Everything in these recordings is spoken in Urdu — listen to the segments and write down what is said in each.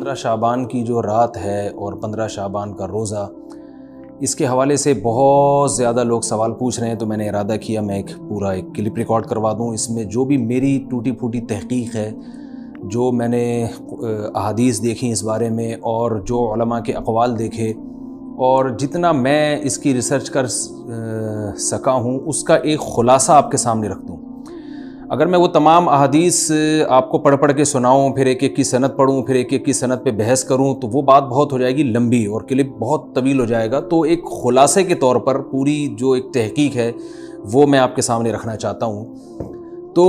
15 شعبان کی جو رات ہے اور 15 شعبان کا روزہ، اس کے حوالے سے بہت زیادہ لوگ سوال پوچھ رہے ہیں، تو میں نے ارادہ کیا میں ایک کلپ ریکارڈ کروا دوں۔ اس میں جو بھی میری ٹوٹی پھوٹی تحقیق ہے، جو میں نے احادیث دیکھی اس بارے میں اور جو علماء کے اقوال دیکھے اور جتنا میں اس کی ریسرچ کر سکا ہوں، اس کا ایک خلاصہ آپ کے سامنے رکھ دوں۔ اگر میں وہ تمام احادیث آپ کو پڑھ کے سناؤں، پھر ایک ایک کی سند پڑھوں، پھر ایک ایک کی سند پہ بحث کروں، تو وہ بات بہت ہو جائے گی لمبی اور کلپ بہت طویل ہو جائے گا۔ تو ایک خلاصے کے طور پر پوری جو ایک تحقیق ہے وہ میں آپ کے سامنے رکھنا چاہتا ہوں۔ تو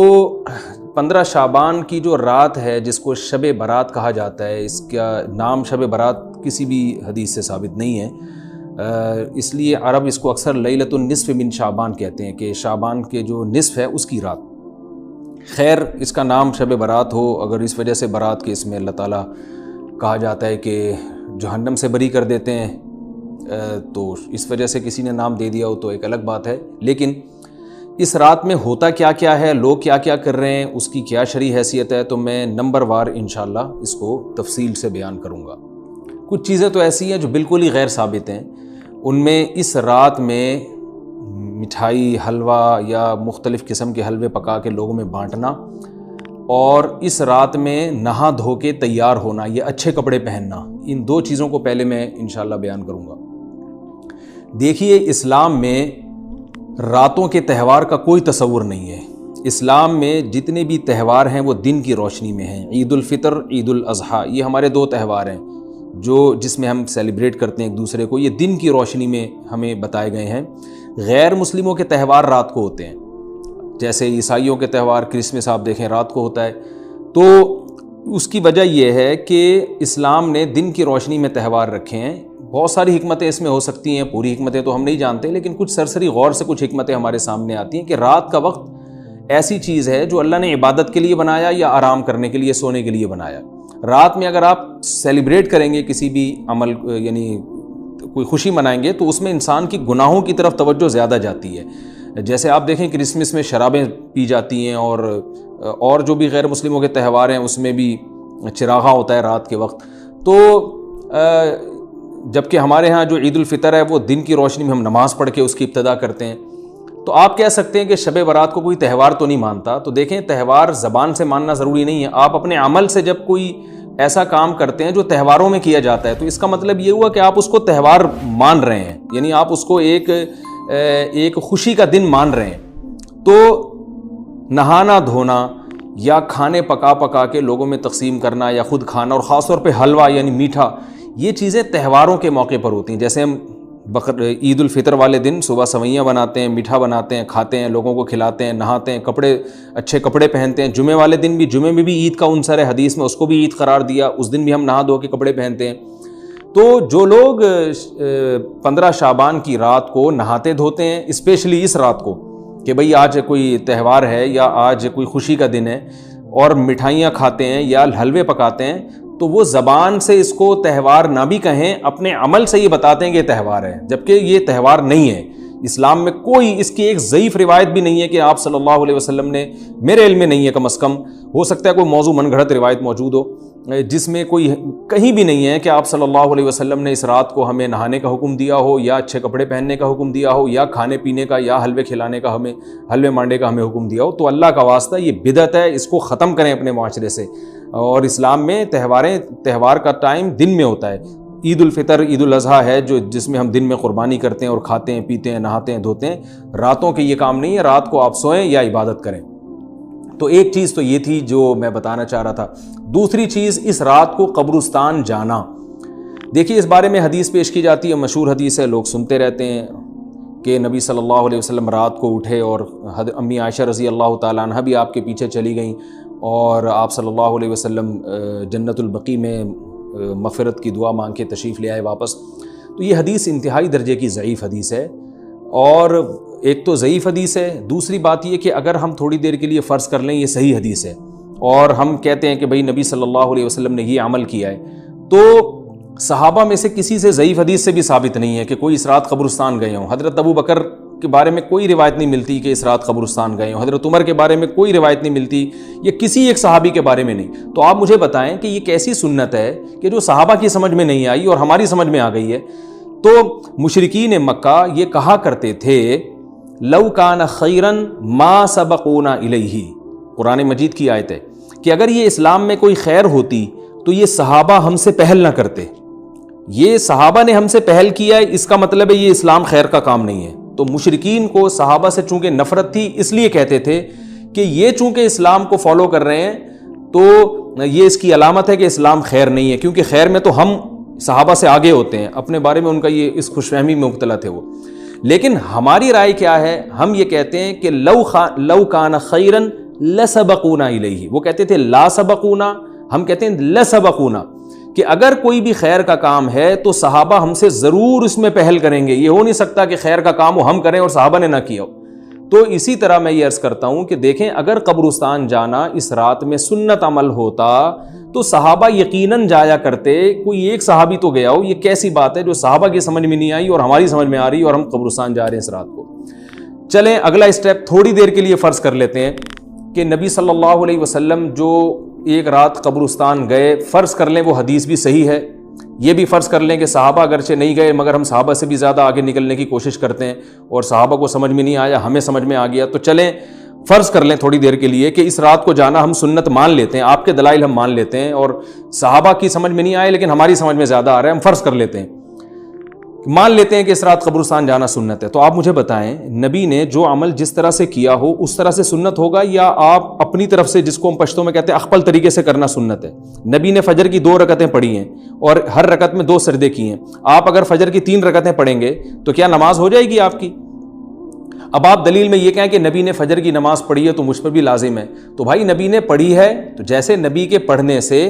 15 شعبان کی جو رات ہے، جس کو شب برات کہا جاتا ہے، اس کا نام شب برات کسی بھی حدیث سے ثابت نہیں ہے، اس لیے عرب اس کو اکثر لیلۃ النصف من شعبان کہتے ہیں کہ شعبان کے جو نصف ہے اس کی رات۔ خیر، اس کا نام شب برات ہو اگر اس وجہ سے برات کے اس میں اللہ تعالیٰ کہا جاتا ہے کہ جہنم سے بری کر دیتے ہیں، تو اس وجہ سے کسی نے نام دے دیا ہو تو ایک الگ بات ہے۔ لیکن اس رات میں ہوتا کیا کیا ہے، لوگ کیا کیا کر رہے ہیں، اس کی کیا شرعی حیثیت ہے، تو میں نمبر وار انشاءاللہ اس کو تفصیل سے بیان کروں گا۔ کچھ چیزیں تو ایسی ہیں جو بالکل ہی غیر ثابت ہیں۔ ان میں اس رات میں مٹھائی، حلوہ یا مختلف قسم کے حلوے پکا کے لوگوں میں بانٹنا، اور اس رات میں نہا دھو کے تیار ہونا، یہ اچھے کپڑے پہننا، ان دو چیزوں کو پہلے میں انشاءاللہ بیان کروں گا۔ دیکھیے، اسلام میں راتوں کے تہوار کا کوئی تصور نہیں ہے۔ اسلام میں جتنے بھی تہوار ہیں وہ دن کی روشنی میں ہیں۔ عید الفطر، عید الاضحیٰ، یہ ہمارے دو تہوار ہیں جس میں ہم سیلیبریٹ کرتے ہیں ایک دوسرے کو، یہ دن کی روشنی میں ہمیں بتائے گئے ہیں۔ غیر مسلموں کے تہوار رات کو ہوتے ہیں، جیسے عیسائیوں کے تہوار کرسمس آپ دیکھیں رات کو ہوتا ہے۔ تو اس کی وجہ یہ ہے کہ اسلام نے دن کی روشنی میں تہوار رکھے ہیں۔ بہت ساری حکمتیں اس میں ہو سکتی ہیں، پوری حکمتیں تو ہم نہیں جانتے، لیکن کچھ سرسری غور سے کچھ حکمتیں ہمارے سامنے آتی ہیں کہ رات کا وقت ایسی چیز ہے جو اللہ نے عبادت کے لیے بنایا یا آرام کرنے کے لیے، سونے کے لیے بنایا۔ رات میں اگر آپ سیلیبریٹ کریں گے کسی بھی عمل، یعنی کوئی خوشی منائیں گے، تو اس میں انسان کی گناہوں کی طرف توجہ زیادہ جاتی ہے۔ جیسے آپ دیکھیں کرسمس میں شرابیں پی جاتی ہیں، اور جو بھی غیر مسلموں کے تہوار ہیں اس میں بھی چراغاں ہوتا ہے رات کے وقت۔ تو جبکہ ہمارے ہاں جو عید الفطر ہے وہ دن کی روشنی میں ہم نماز پڑھ کے اس کی ابتدا کرتے ہیں۔ تو آپ کہہ سکتے ہیں کہ شب برات کو کوئی تہوار تو نہیں مانتا۔ تو دیکھیں، تہوار زبان سے ماننا ضروری نہیں ہے، آپ اپنے عمل سے جب کوئی ایسا کام کرتے ہیں جو تہواروں میں کیا جاتا ہے، تو اس کا مطلب یہ ہوا کہ آپ اس کو تہوار مان رہے ہیں، یعنی آپ اس کو ایک خوشی کا دن مان رہے ہیں۔ تو نہانا دھونا یا کھانے پکا کے لوگوں میں تقسیم کرنا یا خود کھانا، اور خاص طور پہ حلوہ یعنی میٹھا، یہ چیزیں تہواروں کے موقع پر ہوتی ہیں۔ جیسے ہم عید الفطر والے دن صبح سوئیاں بناتے ہیں، میٹھا بناتے ہیں، کھاتے ہیں، لوگوں کو کھلاتے ہیں، نہاتے ہیں، اچھے کپڑے پہنتے ہیں۔ جمعے والے دن بھی، جمعے میں بھی عید کا عنصر ہے حدیث میں، اس کو بھی عید قرار دیا، اس دن بھی ہم نہا دھو کے کپڑے پہنتے ہیں۔ تو جو لوگ 15 شعبان کی رات کو نہاتے دھوتے ہیں، اسپیشلی اس رات کو کہ بھئی آج کوئی تہوار ہے یا آج کوئی خوشی کا دن ہے، اور مٹھائیاں کھاتے ہیں یا حلوے پکاتے ہیں، تو وہ زبان سے اس کو تہوار نہ بھی کہیں، اپنے عمل سے یہ بتاتے ہیں کہ یہ تہوار ہے، جبکہ یہ تہوار نہیں ہے۔ اسلام میں کوئی اس کی ایک ضعیف روایت بھی نہیں ہے کہ آپ صلی اللہ علیہ وسلم نے، میرے علم میں نہیں ہے کم از کم، ہو سکتا ہے کوئی موضوع من گھڑت روایت موجود ہو جس میں کوئی کہیں بھی نہیں ہے کہ آپ صلی اللہ علیہ وسلم نے اس رات کو ہمیں نہانے کا حکم دیا ہو، یا اچھے کپڑے پہننے کا حکم دیا ہو، یا کھانے پینے کا یا حلوے کھلانے کا، حلوے مانڈے کا ہمیں حکم دیا ہو۔ تو اللہ کا واسطہ یہ بدعت ہے، اس کو ختم کریں اپنے معاشرے سے۔ اور اسلام میں تہوار کا ٹائم دن میں ہوتا ہے۔ عید الفطر، عید الاضحیٰ ہے جس میں ہم دن میں قربانی کرتے ہیں اور کھاتے ہیں، پیتے ہیں، نہاتے ہیں، دھوتے ہیں۔ راتوں کے یہ کام نہیں ہے، رات کو آپ سوئیں یا عبادت کریں۔ تو ایک چیز تو یہ تھی جو میں بتانا چاہ رہا تھا۔ دوسری چیز، اس رات کو قبرستان جانا۔ دیکھیے، اس بارے میں حدیث پیش کی جاتی ہے، مشہور حدیث ہے، لوگ سنتے رہتے ہیں کہ نبی صلی اللہ علیہ وسلم رات کو اٹھے اور امی عائشہ رضی اللہ تعالیٰ عنہ بھی آپ کے پیچھے چلی گئیں، اور آپ صلی اللہ علیہ وسلم جنت البقیع میں مغفرت کی دعا مانگ کے تشریف لے آئے واپس۔ تو یہ حدیث انتہائی درجے کی ضعیف حدیث ہے، اور ایک تو ضعیف حدیث ہے، دوسری بات یہ کہ اگر ہم تھوڑی دیر کے لیے فرض کر لیں یہ صحیح حدیث ہے، اور ہم کہتے ہیں کہ بھئی نبی صلی اللہ علیہ وسلم نے یہ عمل کیا ہے، تو صحابہ میں سے کسی سے ضعیف حدیث سے بھی ثابت نہیں ہے کہ کوئی اس رات قبرستان گئے ہوں۔ حضرت ابو بکر کے بارے میں کوئی روایت نہیں ملتی کہ اس رات قبرستان گئے ہوں، حضرت عمر کے بارے میں کوئی روایت نہیں ملتی، یا کسی ایک صحابی کے بارے میں نہیں. تو آپ مجھے بتائیں کہ یہ کیسی سنت ہے کہ جو صحابہ کی سمجھ میں نہیں آئی اور ہماری سمجھ میں آ گئی ہے. تو مشرکین مکہ یہ کہا کرتے تھے لو کان خیرن ما سبقونا الیہ، قرآن مجید کی آیت ہے کہ اگر یہ اسلام میں کوئی خیر ہوتی تو یہ صحابہ ہم سے پہل نہ کرتے. یہ صحابہ نے ہم سے پہل کیا ہے، اس کا مطلب ہے یہ اسلام خیر کا کام نہیں ہے. تو مشرکین کو صحابہ سے چونکہ نفرت تھی، اس لیے کہتے تھے کہ یہ چونکہ اسلام کو فالو کر رہے ہیں تو یہ اس کی علامت ہے کہ اسلام خیر نہیں ہے، کیونکہ خیر میں تو ہم صحابہ سے آگے ہوتے ہیں. اپنے بارے میں ان کا یہ اس خوش فہمی میں مبتلا تھے وہ. لیکن ہماری رائے کیا ہے؟ ہم یہ کہتے ہیں کہ لو کان خیرن لسبقونا الیہ. وہ کہتے تھے لا سبقونا، ہم کہتے ہیں لسبقونا، کہ اگر کوئی بھی خیر کا کام ہے تو صحابہ ہم سے ضرور اس میں پہل کریں گے. یہ ہو نہیں سکتا کہ خیر کا کام وہ ہم کریں اور صحابہ نے نہ کیا ہو. تو اسی طرح میں یہ عرض کرتا ہوں کہ دیکھیں اگر قبرستان جانا اس رات میں سنت عمل ہوتا تو صحابہ یقیناً جایا کرتے. کوئی ایک صحابی تو گیا ہو. یہ کیسی بات ہے جو صحابہ کی سمجھ میں نہیں آئی اور ہماری سمجھ میں آ رہی اور ہم قبرستان جا رہے ہیں اس رات کو. چلیں اگلا اسٹیپ تھوڑی دیر کے لیے فرض کر لیتے ہیں کہ نبی صلی اللہ علیہ وسلم جو ایک رات قبرستان گئے، فرض کر لیں وہ حدیث بھی صحیح ہے. یہ بھی فرض کر لیں کہ صحابہ اگرچہ نہیں گئے مگر ہم صحابہ سے بھی زیادہ آگے نکلنے کی کوشش کرتے ہیں اور صحابہ کو سمجھ میں نہیں آیا، ہمیں سمجھ میں آ گیا. تو چلیں فرض کر لیں تھوڑی دیر کے لیے کہ اس رات کو جانا ہم سنت مان لیتے ہیں، آپ کے دلائل ہم مان لیتے ہیں اور صحابہ کی سمجھ میں نہیں آئے لیکن ہماری سمجھ میں زیادہ آ رہا ہے. ہم فرض کر لیتے ہیں، مان لیتے ہیں کہ اس رات قبرستان جانا سنت ہے. تو آپ مجھے بتائیں نبی نے جو عمل جس طرح سے کیا ہو اس طرح سے سنت ہوگا یا آپ اپنی طرف سے، جس کو ہم پشتوں میں کہتے ہیں اخپل طریقے سے کرنا سنت ہے؟ نبی نے فجر کی 2 رکعتیں پڑھی ہیں اور ہر رکعت میں 2 سجدے کیے ہیں. آپ اگر فجر کی 3 رکعتیں پڑھیں گے تو کیا نماز ہو جائے گی آپ کی؟ اب آپ دلیل میں یہ کہیں کہ نبی نے فجر کی نماز پڑھی ہے تو مجھ پر بھی لازم ہے. تو بھائی نبی نے پڑھی ہے تو جیسے نبی کے پڑھنے سے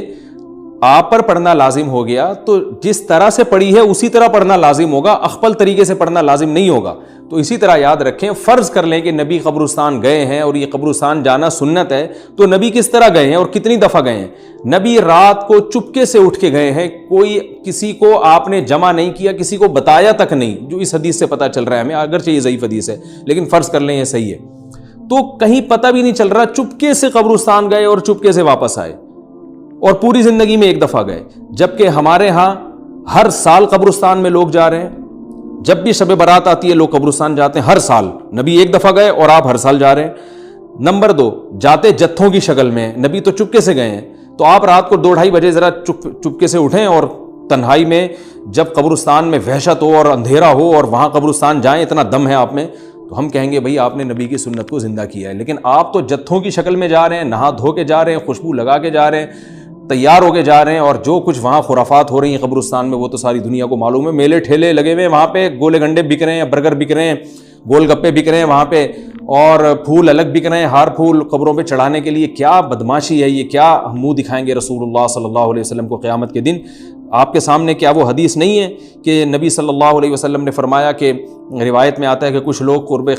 آپ پر پڑھنا لازم ہو گیا تو جس طرح سے پڑھی ہے اسی طرح پڑھنا لازم ہوگا، اخپل طریقے سے پڑھنا لازم نہیں ہوگا. تو اسی طرح یاد رکھیں، فرض کر لیں کہ نبی قبرستان گئے ہیں اور یہ قبرستان جانا سنت ہے تو نبی کس طرح گئے ہیں اور کتنی دفعہ گئے ہیں؟ نبی رات کو چپکے سے اٹھ کے گئے ہیں، کوئی کسی کو آپ نے جمع نہیں کیا، کسی کو بتایا تک نہیں، جو اس حدیث سے پتہ چل رہا ہے ہمیں. اگرچہ یہ ضعیف حدیث ہے لیکن فرض کر لیں یہ صحیح ہے. تو کہیں پتہ بھی نہیں چل رہا، چپکے سے قبرستان گئے اور چپکے سے واپس آئے اور پوری زندگی میں ایک دفعہ گئے. جبکہ ہمارے ہاں ہر سال قبرستان میں لوگ جا رہے ہیں، جب بھی شب برات آتی ہے لوگ قبرستان جاتے ہیں ہر سال. نبی ایک دفعہ گئے اور آپ ہر سال جا رہے ہیں. نمبر 2، جاتے جتھوں کی شکل میں، نبی تو چپکے سے گئے ہیں. تو آپ رات کو 2-2:30 بجے ذرا چپکے سے اٹھیں اور تنہائی میں جب قبرستان میں وحشت ہو اور اندھیرا ہو اور وہاں قبرستان جائیں، اتنا دم ہے آپ میں، تو ہم کہیں گے بھئی آپ نے نبی کی سنت کو زندہ کیا ہے. لیکن آپ تو جتھوں کی شکل میں جا رہے ہیں، نہا دھو کے جا رہے ہیں، خوشبو لگا کے جا رہے ہیں، تیار ہو کے جا رہے ہیں، اور جو کچھ وہاں خرافات ہو رہی ہیں قبرستان میں وہ تو ساری دنیا کو معلوم ہے. میلے ٹھیلے لگے ہوئے ہیں وہاں پہ، گولے گنڈے بک رہے ہیں، برگر بک رہے ہیں، گول گپے بک رہے ہیں وہاں پہ، اور پھول الگ بک رہے ہیں، ہار پھول قبروں پہ چڑھانے کے لیے. کیا بدماشی ہے یہ! کیا منہ دکھائیں گے رسول اللہ صلی اللہ علیہ وسلم کو قیامت کے دن؟ آپ کے سامنے کیا وہ حدیث نہیں ہے کہ نبی صلی اللہ علیہ وسلم نے فرمایا کہ روایت میں آتا ہے کہ کچھ لوگ قرب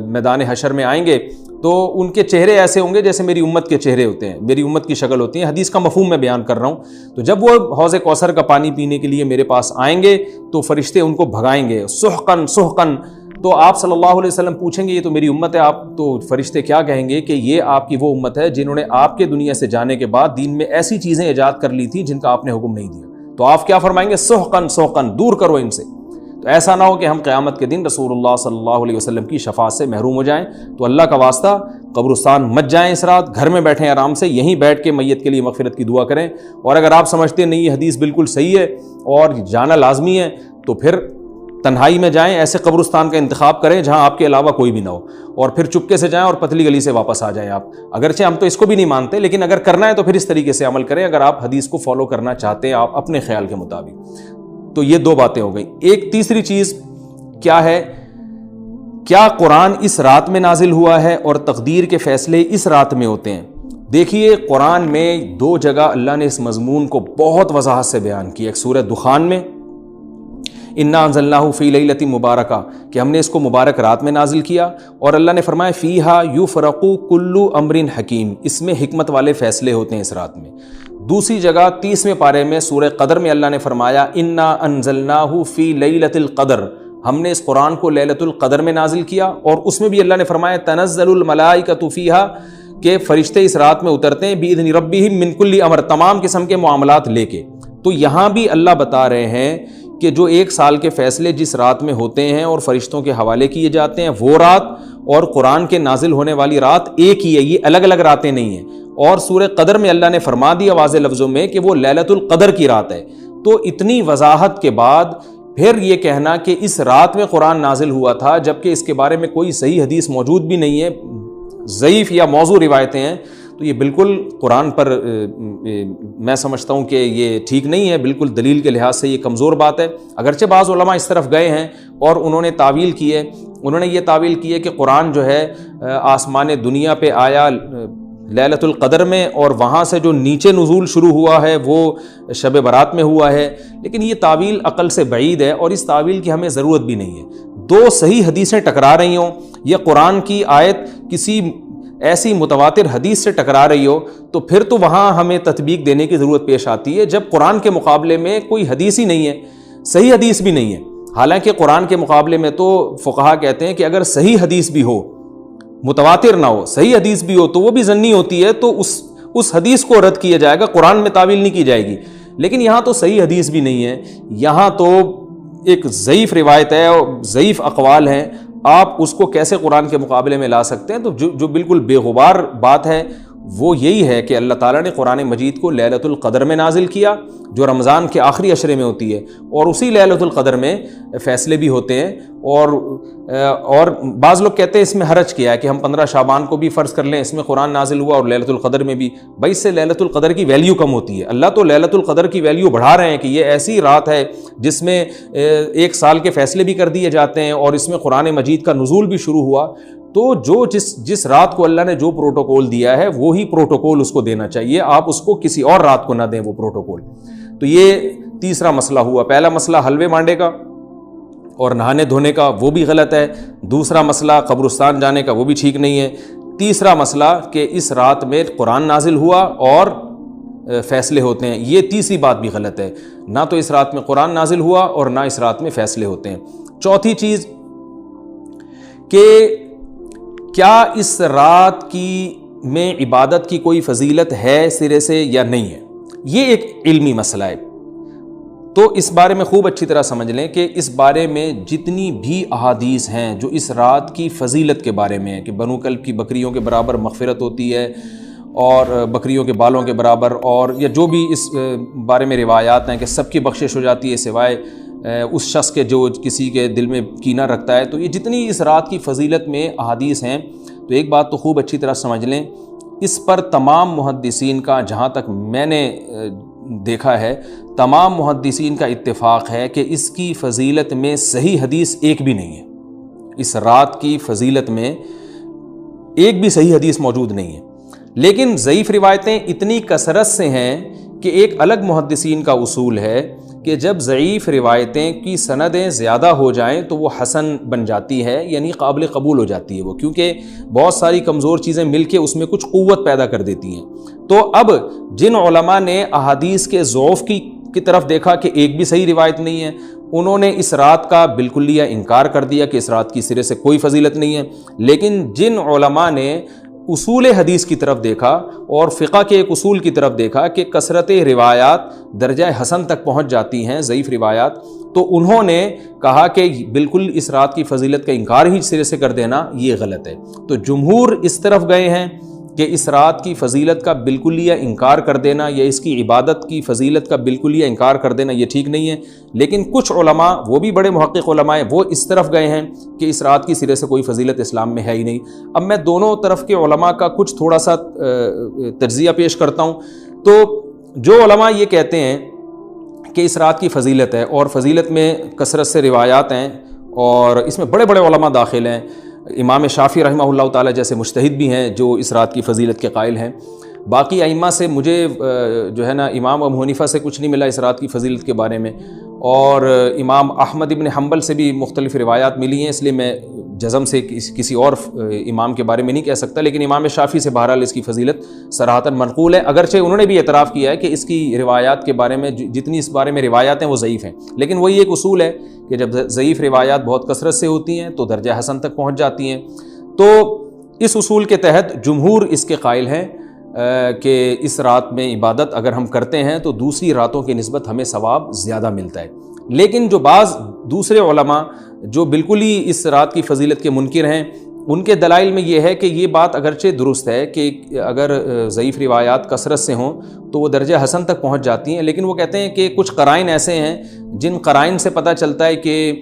میدان حشر میں آئیں گے تو ان کے چہرے ایسے ہوں گے جیسے میری امت کے چہرے ہوتے ہیں، میری امت کی شکل ہوتی ہے. حدیث کا مفہوم میں بیان کر رہا ہوں. تو جب وہ حوض کوثر کا پانی پینے کے لیے میرے پاس آئیں گے تو فرشتے ان کو بھگائیں گے، سحقن سحقن. تو آپ صلی اللہ علیہ وسلم پوچھیں گے یہ تو میری امت ہے، آپ تو فرشتے کیا کہیں گے کہ یہ آپ کی وہ امت ہے جنہوں نے آپ کے دنیا سے جانے کے بعد دین میں ایسی چیزیں ایجاد کر لی تھیں جن کا آپ نے حکم نہیں دیا. تو آپ کیا فرمائیں گے؟ سحقن سحقن، دور کرو ان سے. تو ایسا نہ ہو کہ ہم قیامت کے دن رسول اللہ صلی اللہ علیہ وسلم کی شفاعت سے محروم ہو جائیں. تو اللہ کا واسطہ قبرستان مت جائیں اس رات، گھر میں بیٹھیں آرام سے، یہیں بیٹھ کے میت کے لیے مغفرت کی دعا کریں. اور اگر آپ سمجھتے ہیں نہیں یہ حدیث بالکل صحیح ہے اور جانا لازمی ہے تو پھر تنہائی میں جائیں، ایسے قبرستان کا انتخاب کریں جہاں آپ کے علاوہ کوئی بھی نہ ہو، اور پھر چپکے سے جائیں اور پتلی گلی سے واپس آ جائیں آپ. اگرچہ ہم تو اس کو بھی نہیں مانتے لیکن اگر کرنا ہے تو پھر اس طریقے سے عمل کریں اگر آپ حدیث کو فالو کرنا چاہتے ہیں آپ اپنے خیال کے مطابق. تو یہ 2 باتیں ہو گئیں. ایک تیسری چیز کیا ہے؟ کیا قرآن اس رات میں نازل ہوا ہے اور تقدیر کے فیصلے اس رات میں ہوتے ہیں؟ دیکھیے قرآن میں 2 جگہ اللہ نے اس مضمون کو بہت وضاحت سے بیان کیا. ایک سورہ دخان میں انا انزلناہ فی لیلۃ مبارکہ کہ ہم نے اس کو مبارک رات میں نازل کیا، اور اللہ نے فرمایا فیہا یفرق کل امر حکیم، اس میں حکمت والے فیصلے ہوتے ہیں اس رات میں. دوسری جگہ 30ویں پارے میں سورہ قدر میں اللہ نے فرمایا انا انزلناہ فی لیلۃ القدر، ہم نے اس قرآن کو لیلۃ القدر میں نازل کیا، اور اس میں بھی اللہ نے فرمایا تنزل الملائکۃ فیہا کہ فرشتے اس رات میں اترتے ہیں بإذن ربہم من کل امر، تمام قسم کے معاملات لے کے۔ تو یہاں بھی اللہ بتا رہے ہیں کہ جو 1 سال کے فیصلے جس رات میں ہوتے ہیں اور فرشتوں کے حوالے کیے جاتے ہیں وہ رات اور قرآن کے نازل ہونے والی رات ایک ہی ہے، یہ الگ الگ راتیں نہیں ہیں۔ اور سورہ قدر میں اللہ نے فرما دیا واضح لفظوں میں کہ وہ لیلۃ القدر کی رات ہے۔ تو اتنی وضاحت کے بعد پھر یہ کہنا کہ اس رات میں قرآن نازل ہوا تھا، جبکہ اس کے بارے میں کوئی صحیح حدیث موجود بھی نہیں ہے، ضعیف یا موضوع روایتیں ہیں، تو یہ بالکل قرآن پر میں سمجھتا ہوں کہ یہ ٹھیک نہیں ہے، بالکل دلیل کے لحاظ سے یہ کمزور بات ہے۔ اگرچہ بعض علماء اس طرف گئے ہیں اور انہوں نے تعویل کی ہے، انہوں نے یہ تعویل کی ہے کہ قرآن جو ہے آسمان دنیا پہ آیا لیلۃ القدر میں، اور وہاں سے جو نیچے نزول شروع ہوا ہے وہ شب برات میں ہوا ہے، لیکن یہ تعویل عقل سے بعید ہے اور اس تعویل کی ہمیں ضرورت بھی نہیں ہے۔ 2 صحیح حدیثیں ٹکرا رہی ہوں یا قرآن کی آیت کسی ایسی متواتر حدیث سے ٹکرا رہی ہو، تو پھر تو وہاں ہمیں تطبیق دینے کی ضرورت پیش آتی ہے، جب قرآن کے مقابلے میں کوئی حدیث ہی نہیں ہے، صحیح حدیث بھی نہیں ہے۔ حالانکہ قرآن کے مقابلے میں تو فقہا کہتے ہیں کہ اگر صحیح حدیث بھی ہو، متواتر نہ ہو، صحیح حدیث بھی ہو، تو وہ بھی ظنی ہوتی ہے، تو اس حدیث کو رد کیا جائے گا، قرآن میں تعویل نہیں کی جائے گی۔ لیکن یہاں تو صحیح حدیث بھی نہیں ہے، یہاں تو ایک ضعیف روایت ہے اور ضعیف اقوال ہیں، آپ اس کو کیسے قرآن کے مقابلے میں لا سکتے ہیں؟ تو جو بالکل بے غبار بات ہے وہ یہی ہے کہ اللہ تعالیٰ نے قرآن مجید کو لیلۃ القدر میں نازل کیا، جو رمضان کے آخری عشرے میں ہوتی ہے، اور اسی لیلۃ القدر میں فیصلے بھی ہوتے ہیں۔ اور بعض لوگ کہتے ہیں اس میں حرج کیا ہے کہ ہم 15 شعبان کو بھی فرض کر لیں، اس میں قرآن نازل ہوا اور لیلۃ القدر میں بھی، بھائی اس سے لیلۃ القدر کی ویلیو کم ہوتی ہے۔ اللہ تو لیلۃ القدر کی ویلیو بڑھا رہے ہیں کہ یہ ایسی رات ہے جس میں 1 سال کے فیصلے بھی کر دیے جاتے ہیں، اور اس میں قرآن مجید کا نزول بھی شروع ہوا۔ تو جس رات کو اللہ نے جو پروٹوکول دیا ہے وہی پروٹوکول اس کو دینا چاہیے، آپ اس کو کسی اور رات کو نہ دیں وہ پروٹوکول۔ تو یہ تیسرا مسئلہ ہوا۔ پہلا مسئلہ حلوے مانڈے کا اور نہانے دھونے کا، وہ بھی غلط ہے۔ دوسرا مسئلہ قبرستان جانے کا، وہ بھی ٹھیک نہیں ہے۔ تیسرا مسئلہ کہ اس رات میں قرآن نازل ہوا اور فیصلے ہوتے ہیں، یہ تیسری بات بھی غلط ہے۔ نہ تو اس رات میں قرآن نازل ہوا اور نہ اس رات میں فیصلے ہوتے ہیں۔ چوتھی چیز کہ کیا اس رات میں عبادت کی کوئی فضیلت ہے سرے سے یا نہیں ہے، یہ ایک علمی مسئلہ ہے۔ تو اس بارے میں خوب اچھی طرح سمجھ لیں کہ اس بارے میں جتنی بھی احادیث ہیں جو اس رات کی فضیلت کے بارے میں ہیں کہ بنو کلب کی بکریوں کے برابر مغفرت ہوتی ہے اور بکریوں کے بالوں کے برابر، اور یا جو بھی اس بارے میں روایات ہیں کہ سب کی بخشش ہو جاتی ہے سوائے اس شخص کے جو کسی کے دل میں کینہ رکھتا ہے، تو یہ جتنی اس رات کی فضیلت میں احادیث ہیں، تو ایک بات تو خوب اچھی طرح سمجھ لیں، اس پر تمام محدثین کا، جہاں تک میں نے دیکھا ہے، تمام محدثین کا اتفاق ہے کہ اس کی فضیلت میں صحیح حدیث ایک بھی نہیں ہے۔ اس رات کی فضیلت میں ایک بھی صحیح حدیث موجود نہیں ہے، لیکن ضعیف روایتیں اتنی کثرت سے ہیں کہ ایک الگ محدثین کا اصول ہے کہ جب ضعیف روایتیں کی سندیں زیادہ ہو جائیں تو وہ حسن بن جاتی ہے، یعنی قابل قبول ہو جاتی ہے وہ، کیونکہ بہت ساری کمزور چیزیں مل کے اس میں کچھ قوت پیدا کر دیتی ہیں۔ تو اب جن علماء نے احادیث کے ضعف کی طرف دیکھا کہ ایک بھی صحیح روایت نہیں ہے، انہوں نے اس رات کا بالکلیہ انکار کر دیا کہ اس رات کی سرے سے کوئی فضیلت نہیں ہے۔ لیکن جن علماء نے اصول حدیث کی طرف دیکھا اور فقہ کے ایک اصول کی طرف دیکھا کہ کثرت روایات درجہ حسن تک پہنچ جاتی ہیں، ضعیف روایات، تو انہوں نے کہا کہ بالکل اس رات کی فضیلت کا انکار ہی سرے سے کر دینا یہ غلط ہے۔ تو جمہور اس طرف گئے ہیں کہ اس رات کی فضیلت کا بالکلیہ انکار کر دینا یا اس کی عبادت کی فضیلت کا بالکلیہ انکار کر دینا یہ ٹھیک نہیں ہے، لیکن کچھ علماء، وہ بھی بڑے محقق علماء ہیں، وہ اس طرف گئے ہیں کہ اس رات کی سرے سے کوئی فضیلت اسلام میں ہے ہی نہیں۔ اب میں دونوں طرف کے علماء کا کچھ تھوڑا سا تجزیہ پیش کرتا ہوں۔ تو جو علماء یہ کہتے ہیں کہ اس رات کی فضیلت ہے اور فضیلت میں کثرت سے روایات ہیں اور اس میں بڑے بڑے علماء داخل ہیں، امام شافعی رحمہ اللہ تعالیٰ جیسے مجتہد بھی ہیں جو اس رات کی فضیلت کے قائل ہیں۔ باقی ائمہ سے مجھے جو ہے نا امام ابو حنیفہ سے کچھ نہیں ملا اس رات کی فضیلت کے بارے میں، اور امام احمد ابن حنبل سے بھی مختلف روایات ملی ہیں، اس لیے میں جزم سے کسی اور امام کے بارے میں نہیں کہہ سکتا، لیکن امام شافعی سے بہرحال اس کی فضیلت صراحتاً منقول ہے، اگرچہ انہوں نے بھی اعتراف کیا ہے کہ اس کی روایات کے بارے میں جتنی اس بارے میں روایات ہیں وہ ضعیف ہیں، لیکن وہی ایک اصول ہے کہ جب ضعیف روایات بہت کثرت سے ہوتی ہیں تو درجہ حسن تک پہنچ جاتی ہیں۔ تو اس اصول کے تحت جمہور اس کے قائل ہیں کہ اس رات میں عبادت اگر ہم کرتے ہیں تو دوسری راتوں کی نسبت ہمیں ثواب زیادہ ملتا ہے۔ لیکن جو بعض دوسرے علماء جو بالکل ہی اس رات کی فضیلت کے منکر ہیں، ان کے دلائل میں یہ ہے کہ یہ بات اگرچہ درست ہے کہ اگر ضعیف روایات کثرت سے ہوں تو وہ درجہ حسن تک پہنچ جاتی ہیں، لیکن وہ کہتے ہیں کہ کچھ قرائن ایسے ہیں جن قرائن سے پتہ چلتا ہے کہ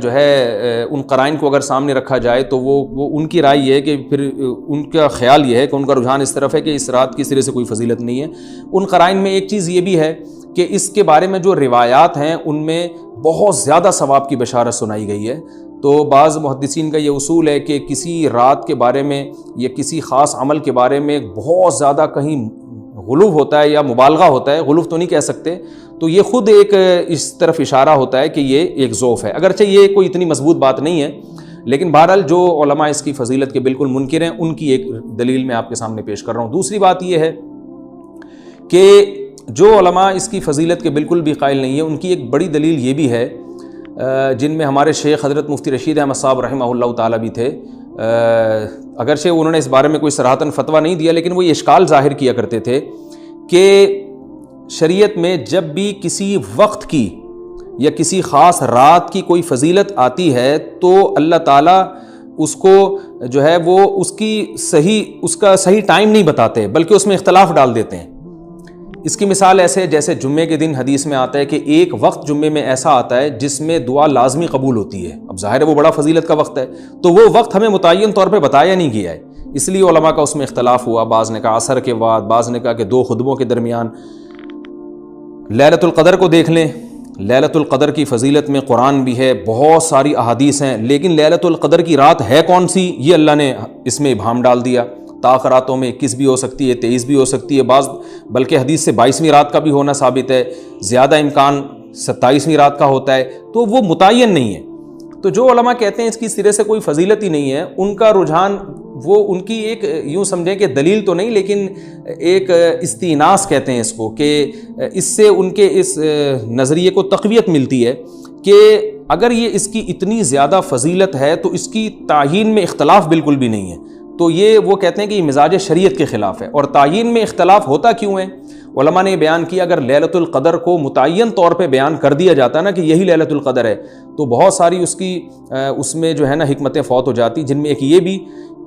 جو ہے ان قرائن کو اگر سامنے رکھا جائے تو وہ ان کی رائے یہ ہے کہ پھر ان کا خیال یہ ہے کہ ان کا رجحان اس طرف ہے کہ اس رات کی سرے سے کوئی فضیلت نہیں ہے۔ ان قرائن میں ایک چیز یہ بھی ہے کہ اس کے بارے میں جو روایات ہیں ان میں بہت زیادہ ثواب کی بشارت سنائی گئی ہے۔ تو بعض محدثین کا یہ اصول ہے کہ کسی رات کے بارے میں یا کسی خاص عمل کے بارے میں بہت زیادہ کہیں غلو ہوتا ہے یا مبالغہ ہوتا ہے، غلو تو نہیں کہہ سکتے، تو یہ خود ایک اس طرف اشارہ ہوتا ہے کہ یہ ایک ضعف ہے، اگرچہ یہ کوئی اتنی مضبوط بات نہیں ہے، لیکن بہرحال جو علماء اس کی فضیلت کے بالکل منکر ہیں ان کی ایک دلیل میں آپ کے سامنے پیش کر رہا ہوں۔ دوسری بات یہ ہے کہ جو علماء اس کی فضیلت کے بالکل بھی قائل نہیں ہیں، ان کی ایک بڑی دلیل یہ بھی ہے، جن میں ہمارے شیخ حضرت مفتی رشید احمد صاحب رحمہ اللہ تعالیٰ بھی تھے۔ اگرچہ انہوں نے اس بارے میں کوئی صراحتاً فتویٰ نہیں دیا، لیکن وہ یہ اشکال ظاہر کیا کرتے تھے کہ شریعت میں جب بھی کسی وقت کی یا کسی خاص رات کی کوئی فضیلت آتی ہے تو اللہ تعالیٰ اس کو جو ہے وہ اس کا صحیح ٹائم نہیں بتاتے، بلکہ اس میں اختلاف ڈال دیتے ہیں۔ اس کی مثال ایسے جیسے جمعے کے دن حدیث میں آتا ہے کہ ایک وقت جمعے میں ایسا آتا ہے جس میں دعا لازمی قبول ہوتی ہے، اب ظاہر ہے وہ بڑا فضیلت کا وقت ہے، تو وہ وقت ہمیں متعین طور پہ بتایا نہیں گیا ہے، اس لیے علماء کا اس میں اختلاف ہوا۔ بعض نے کہا عصر کے بعد، بعض نے کہا کہ 2 خطبوں کے درمیان۔ لیلۃ القدر کو دیکھ لیں، لیلۃ القدر کی فضیلت میں قرآن بھی ہے، بہت ساری احادیث ہیں، لیکن لیلۃ القدر کی رات ہے کون سی یہ اللہ نے اس میں ابہام ڈال دیا۔ طاق راتوں میں 21 بھی ہو سکتی ہے، 23 بھی ہو سکتی ہے، بعض بلکہ حدیث سے 22ویں رات کا بھی ہونا ثابت ہے، زیادہ امکان 27ویں رات کا ہوتا ہے، تو وہ متعین نہیں ہے۔ تو جو علماء کہتے ہیں اس کی سرے سے کوئی فضیلت ہی نہیں ہے، ان کا رجحان وہ ان کی ایک یوں سمجھیں کہ دلیل تو نہیں لیکن ایک استئناس کہتے ہیں اس کو، کہ اس سے ان کے اس نظریے کو تقویت ملتی ہے کہ اگر یہ اس کی اتنی زیادہ فضیلت ہے تو اس کی تعیین میں اختلاف بالکل بھی نہیں ہے۔ تو یہ وہ کہتے ہیں کہ یہ مزاج شریعت کے خلاف ہے، اور تعیین میں اختلاف ہوتا کیوں ہے؟ علماء نے بیان کیا اگر لیلۃ القدر کو متعین طور پہ بیان کر دیا جاتا نا کہ یہی لیلۃ القدر ہے تو بہت ساری اس میں جو ہے نا حکمتیں فوت ہو جاتی، جن میں ایک یہ بھی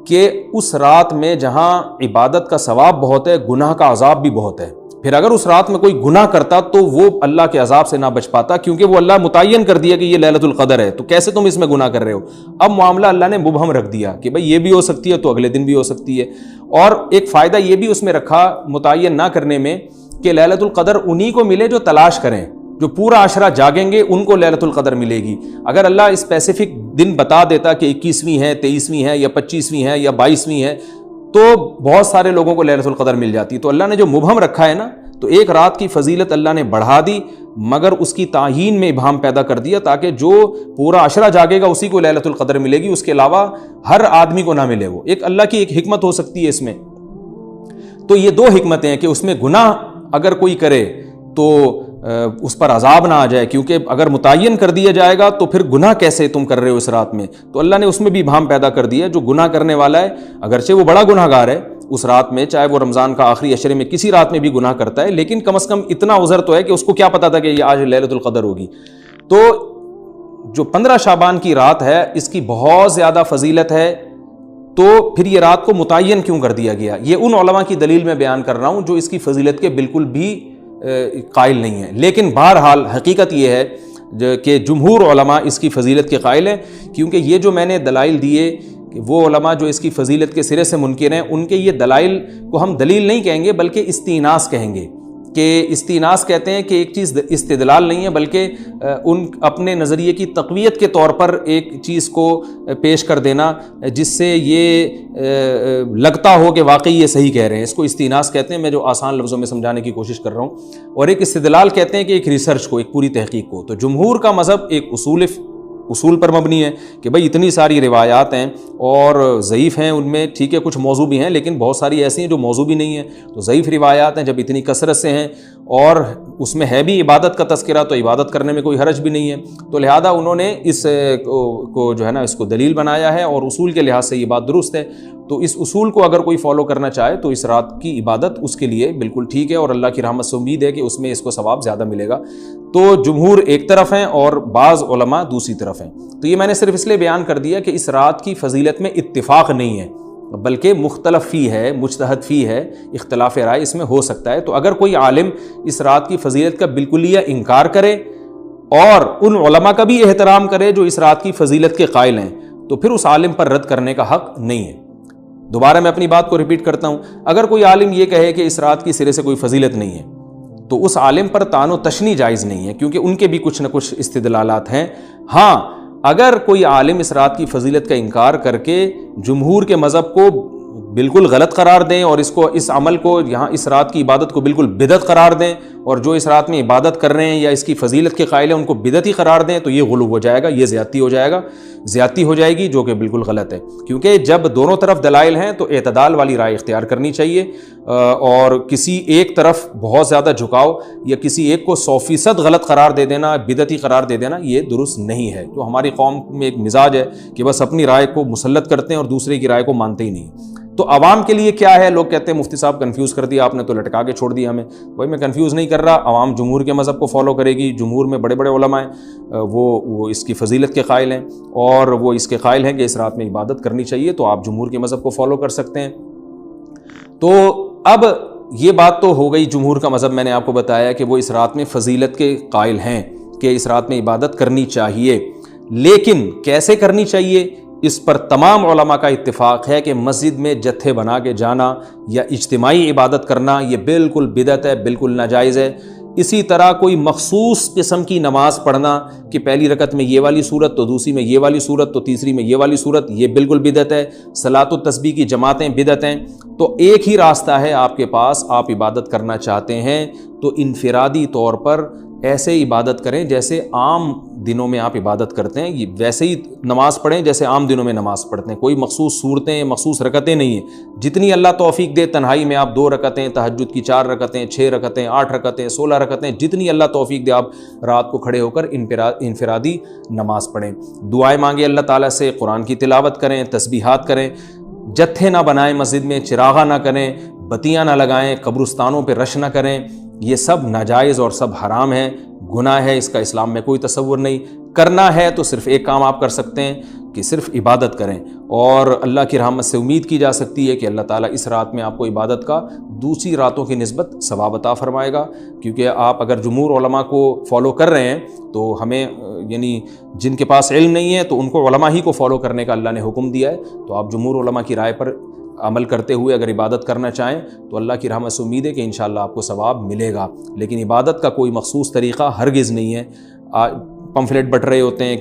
کہ اس رات میں جہاں عبادت کا ثواب بہت ہے، گناہ کا عذاب بھی بہت ہے۔ پھر اگر اس رات میں کوئی گناہ کرتا تو وہ اللہ کے عذاب سے نہ بچ پاتا، کیونکہ وہ اللہ متعین کر دیا کہ یہ لیلۃ القدر ہے، تو کیسے تم اس میں گناہ کر رہے ہو؟ اب معاملہ اللہ نے مبہم رکھ دیا کہ بھئی یہ بھی ہو سکتی ہے تو اگلے دن بھی ہو سکتی ہے۔ اور ایک فائدہ یہ بھی اس میں رکھا متعین نہ کرنے میں کہ لیلۃ القدر انہی کو ملے جو تلاش کریں، جو پورا عشرہ جاگیں گے ان کو لیلۃ القدر ملے گی۔ اگر اللہ اسپیسیفک دن بتا دیتا کہ 21ویں ہے، 23ویں ہے یا 25ویں ہے یا 22ویں ہے تو بہت سارے لوگوں کو لیلۃ القدر مل جاتی۔ تو اللہ نے جو مبہم رکھا ہے نا، تو ایک رات کی فضیلت اللہ نے بڑھا دی مگر اس کی تعیین میں ابہام پیدا کر دیا تاکہ جو پورا عشرہ جاگے گا اسی کو لیلۃ القدر ملے گی، اس کے علاوہ ہر آدمی کو نہ ملے۔ وہ ایک اللہ کی ایک حکمت ہو سکتی ہے اس میں۔ تو یہ 2 حکمتیں ہیں کہ اس میں گناہ اگر کوئی کرے تو اس پر عذاب نہ آ جائے، کیونکہ اگر متعین کر دیا جائے گا تو پھر گناہ کیسے تم کر رہے ہو اس رات میں، تو اللہ نے اس میں بھی ابہام پیدا کر دیا۔ جو گناہ کرنے والا ہے اگرچہ وہ بڑا گناہ گار ہے اس رات میں، چاہے وہ رمضان کا آخری عشرے میں کسی رات میں بھی گناہ کرتا ہے، لیکن کم از کم اتنا عذر تو ہے کہ اس کو کیا پتا تھا کہ یہ آج لیلۃ القدر ہوگی۔ تو جو 15 شعبان کی رات ہے اس کی بہت زیادہ فضیلت ہے، تو پھر یہ رات کو متعین کیوں کر دیا گیا؟ یہ ان علماء کی دلیل میں بیان کر رہا ہوں جو اس کی فضیلت کے بالکل بھی قائل نہیں ہیں، لیکن بہرحال حقیقت یہ ہے کہ جمہور علماء اس کی فضیلت کے قائل ہیں، کیونکہ یہ جو میں نے دلائل دیے کہ وہ علماء جو اس کی فضیلت کے سرے سے منکر ہیں ان کے یہ دلائل کو ہم دلیل نہیں کہیں گے بلکہ استئناس کہیں گے، کہ استئناس کہتے ہیں کہ ایک چیز استدلال نہیں ہے بلکہ ان اپنے نظریے کی تقویت کے طور پر ایک چیز کو پیش کر دینا جس سے یہ لگتا ہو کہ واقعی یہ صحیح کہہ رہے ہیں، اس کو استئناس کہتے ہیں۔ میں جو آسان لفظوں میں سمجھانے کی کوشش کر رہا ہوں، اور ایک استدلال کہتے ہیں کہ ایک ریسرچ کو، ایک پوری تحقیق کو۔ تو جمہور کا مذہب ایک اصول پر مبنی ہے کہ بھئی اتنی ساری روایات ہیں اور ضعیف ہیں، ان میں ٹھیک ہے کچھ موضوع بھی ہیں لیکن بہت ساری ایسی ہیں جو موضوع بھی نہیں ہیں، تو ضعیف روایات ہیں جب اتنی کثرت سے ہیں اور اس میں ہے بھی عبادت کا تذکرہ تو عبادت کرنے میں کوئی حرج بھی نہیں ہے، تو لہذا انہوں نے اس کو جو ہے نا اس کو دلیل بنایا ہے اور اصول کے لحاظ سے یہ بات درست ہے۔ تو اس اصول کو اگر کوئی فالو کرنا چاہے تو اس رات کی عبادت اس کے لیے بالکل ٹھیک ہے اور اللہ کی رحمت سے امید ہے کہ اس میں اس کو ثواب زیادہ ملے گا۔ تو جمہور ایک طرف ہیں اور بعض علماء دوسری طرف ہیں، تو یہ میں نے صرف اس لیے بیان کر دیا کہ اس رات کی فضیلت میں اتفاق نہیں ہے بلکہ مختلف فی ہے، مجتہد فی ہے، اختلاف رائے اس میں ہو سکتا ہے۔ تو اگر کوئی عالم اس رات کی فضیلت کا بالکلیہ انکار کرے اور ان علماء کا بھی احترام کرے جو اس رات کی فضیلت کے قائل ہیں، تو پھر اس عالم پر رد کرنے کا حق نہیں ہے۔ دوبارہ میں اپنی بات کو ریپیٹ کرتا ہوں، اگر کوئی عالم یہ کہے کہ اس رات کی سرے سے کوئی فضیلت نہیں ہے تو اس عالم پر طعن و تشنیع جائز نہیں ہے، کیونکہ ان کے بھی کچھ نہ کچھ استدلالات ہیں۔ ہاں اگر کوئی عالم اس رات کی فضیلت کا انکار کر کے جمہور کے مذہب کو بالکل غلط قرار دیں اور اس عمل کو یہاں اس رات کی عبادت کو بالکل بدعت قرار دیں اور جو اس رات میں عبادت کر رہے ہیں یا اس کی فضیلت کے قائل ہیں ان کو بدعتی قرار دیں، تو یہ غلو ہو جائے گا، یہ زیادتی ہو جائے گی جو کہ بالکل غلط ہے۔ کیونکہ جب دونوں طرف دلائل ہیں تو اعتدال والی رائے اختیار کرنی چاہیے، اور کسی ایک طرف بہت زیادہ جھکاؤ یا کسی ایک کو 100% غلط قرار دے دینا، بدعتی قرار دے دینا، یہ درست نہیں ہے۔ تو ہماری قوم میں ایک مزاج ہے کہ بس اپنی رائے کو مسلط کرتے ہیں اور دوسرے کی رائے کو مانتے ہی نہیں۔ تو عوام کے لیے کیا ہے؟ لوگ کہتے ہیں مفتی صاحب کنفیوز کر دیا آپ نے، تو لٹکا کے چھوڑ دیا ہمیں۔ بھائی میں کنفیوز نہیں کر رہا، عوام جمہور کے مذہب کو فالو کرے گی، جمہور میں بڑے بڑے علماء ہیں، وہ اس کی فضیلت کے قائل ہیں اور وہ اس کے قائل ہیں کہ اس رات میں عبادت کرنی چاہیے، تو آپ جمہور کے مذہب کو فالو کر سکتے ہیں۔ تو اب یہ بات تو ہو گئی جمہور کا مذہب، میں نے آپ کو بتایا کہ وہ اس رات میں فضیلت کے قائل ہیں کہ اس رات میں عبادت کرنی چاہیے، لیکن کیسے کرنی چاہیے اس پر تمام علماء کا اتفاق ہے کہ مسجد میں جتھے بنا کے جانا یا اجتماعی عبادت کرنا یہ بالکل بدعت ہے، بالکل ناجائز ہے۔ اسی طرح کوئی مخصوص قسم کی نماز پڑھنا کہ پہلی رکعت میں یہ والی صورت تو دوسری میں یہ والی صورت تو تیسری میں یہ والی صورت، یہ بالکل بدعت ہے۔ صلاۃ التسبیح کی جماعتیں بدعت ہیں۔ تو ایک ہی راستہ ہے آپ کے پاس، آپ عبادت کرنا چاہتے ہیں تو انفرادی طور پر ایسے عبادت کریں جیسے عام دنوں میں آپ عبادت کرتے ہیں، یہ ویسے ہی نماز پڑھیں جیسے عام دنوں میں نماز پڑھتے ہیں۔ کوئی مخصوص صورتیں، مخصوص رکعتیں نہیں ہیں، جتنی اللہ توفیق دے تنہائی میں آپ 2 رکعتیں، تہجد کی 4 رکعتیں، 6 رکعتیں، 8 رکعتیں، 16 رکعتیں، جتنی اللہ توفیق دے آپ رات کو کھڑے ہو کر انفرادی نماز پڑھیں، دعائیں مانگیں اللہ تعالیٰ سے، قرآن کی تلاوت کریں، تسبیحات کریں، جتھے نہ بنائیں مسجد میں، چراغاں نہ کریں، بتیاں نہ لگائیں، قبرستانوں پہ رش نہ کریں، یہ سب ناجائز اور سب حرام ہے، گناہ ہے، اس کا اسلام میں کوئی تصور نہیں۔ کرنا ہے تو صرف ایک کام آپ کر سکتے ہیں کہ صرف عبادت کریں، اور اللہ کی رحمت سے امید کی جا سکتی ہے کہ اللہ تعالیٰ اس رات میں آپ کو عبادت کا دوسری راتوں کی نسبت ثواب عطا فرمائے گا۔ کیونکہ آپ اگر جمہور علماء کو فالو کر رہے ہیں تو ہمیں یعنی جن کے پاس علم نہیں ہے تو ان کو علماء ہی کو فالو کرنے کا اللہ نے حکم دیا ہے، تو آپ جمہور علماء کی رائے پر عمل کرتے ہوئے اگر عبادت کرنا چاہیں تو اللہ کی رحمت سے امید ہے کہ انشاءاللہ آپ کو ثواب ملے گا۔ لیکن عبادت کا کوئی مخصوص طریقہ ہرگز نہیں ہے۔ پمفلیٹ بٹ رہے ہوتے ہیں